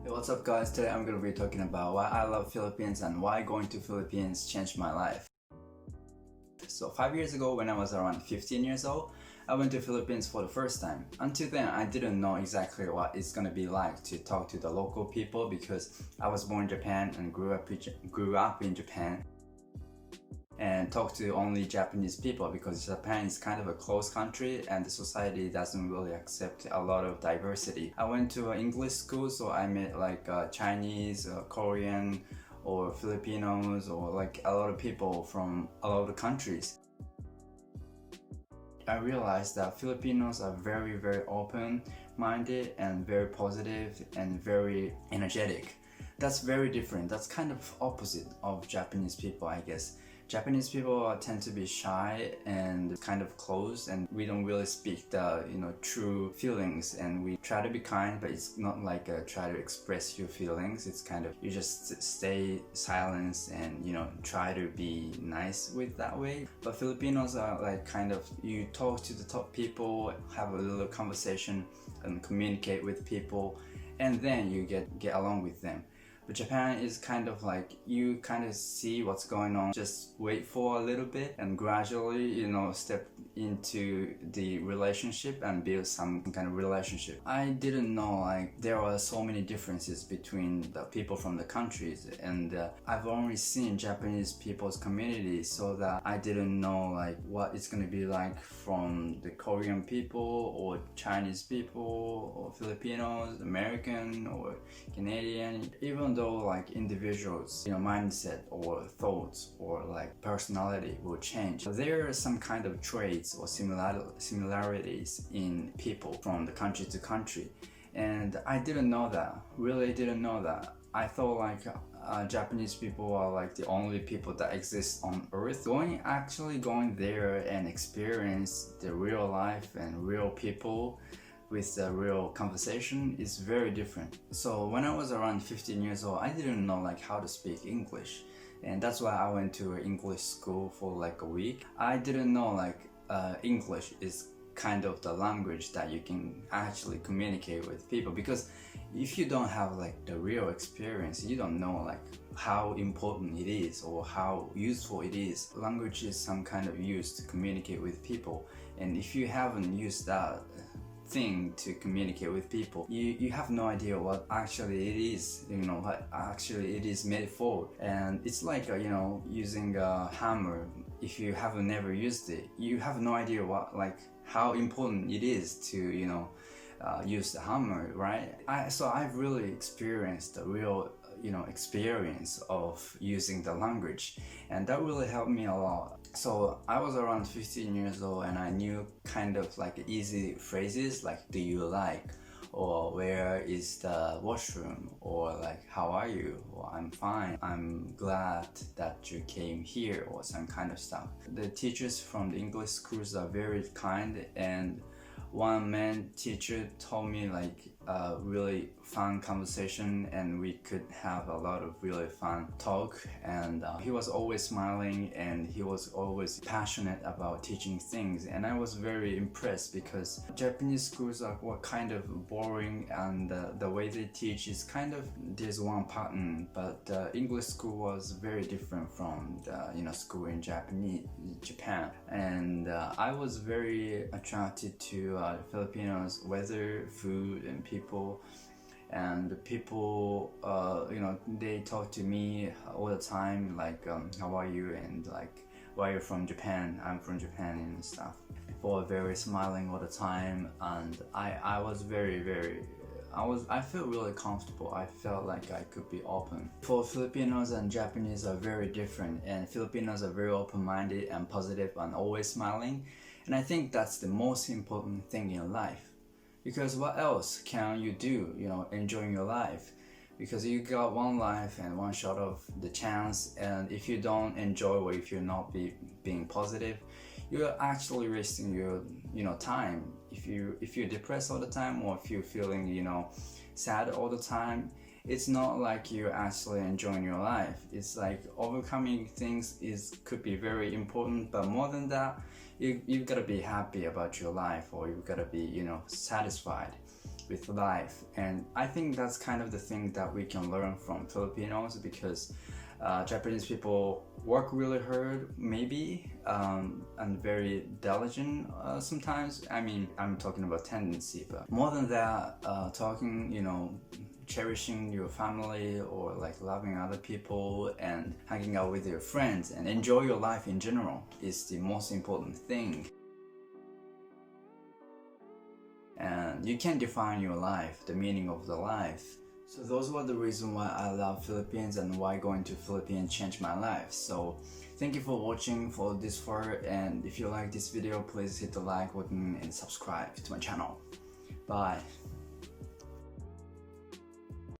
Hey, what's up guys? Today I'm going to be talking about why I love Philippines and why going to Philippines changed my life. So 5 years ago when I was around 15 years old, I went to Philippines for the first time. Until then, I didn't know exactly what it's gonna be like to talk to the local people because I was born in Japan and grew up in Japan and talk to only Japanese people because Japan is kind of a closed country and the society doesn't really accept a lot of diversity. I went to an English school, so I met like Chinese, Korean, or Filipinos, or like a lot of people from a lot of countries. I realized that Filipinos are very open-minded and very positive and very energetic. That's very different. That's kind of opposite of Japanese people, I guess. Japanese people tend to be shy and kind of closed, and we don't really speak the true feelings, and we try to be kind, but it's not like try to express your feelings. It's kind of you just stay silent and try to be nice with that way. But Filipinos are like kind of you talk to the top people, have a little conversation and communicate with people, and then you get along with them. But Japan is kind of like you kind of see what's going on, just wait for a little bit and gradually step into the relationship and build some kind of relationship. I didn't know like there are so many differences between the people from the countries, and I've only seen Japanese people's communities, so that I didn't know like what it's gonna be like from the Korean people or Chinese people or Filipinos, American or Canadian. Even though like individuals mindset or thoughts or like personality will change, there are some kind of traits or similarities in people from the country to country, and I didn't know that, really didn't know that. I thought like Japanese people are like the only people that exist on earth. Actually going there and experience the real life and real people with the real conversation is very different. So when I was around 15 years old, I didn't know like how to speak English, and that's why I went to an English school for like a week. I didn't know like English is kind of the language that you can actually communicate with people, because if you don't have like the real experience, you don't know like how important it is or how useful it is. Language is some kind of use to communicate with people, and if you haven't used that thing to communicate with people, you have no idea what actually it is, what actually it is made for. And it's like using a hammer. If you haven't never used it, you have no idea what like how important it is to use the hammer, right? So I've really experienced the real experience of using the language, and that really helped me a lot. So I was around 15 years old and I knew kind of like easy phrases like do you like, or where is the washroom, or like how are you, or I'm fine, I'm glad that you came here, or some kind of stuff. The teachers from the English schools are very kind, and one man teacher told me like really fun conversation, and we could have a lot of really fun talk, and he was always smiling and he was always passionate about teaching things, and I was very impressed because Japanese schools are kind of boring, and the way they teach is kind of there's one pattern, but English school was very different from the school in Japan, and I was very attracted to Filipinos, weather, food, and people. And the people they talk to me all the time like how are you, and like why you're from Japan, I'm from Japan, and stuff. People are very smiling all the time, and I was I felt really comfortable. I felt like I could be open. For Filipinos and Japanese are very different, and Filipinos are very open-minded and positive and always smiling, and I think that's the most important thing in life. Because what else can you do, enjoying your life? Because you got one life and one shot of the chance, and if you don't enjoy, or if you're not being positive, you're actually wasting your time. If you're depressed all the time, or if you're feeling sad all the time, it's not like you're actually enjoying your life. It's like overcoming things could be very important, but more than that, you've got to be happy about your life, or you've got to be, you know, satisfied with life. And I think that's kind of the thing that we can learn from Filipinos, because Japanese people work really hard, maybe, and very diligent sometimes. I mean, I'm talking about tendency, but more than that, talking, you know, cherishing your family, or like loving other people and hanging out with your friends and enjoy your life in general is the most important thing. And you can define your life, the meaning of the life. So those were the reason why I love Philippines and why going to Philippines changed my life. So thank you for watching for this far, and if you like this video, please hit the like button and subscribe to my channel. Bye.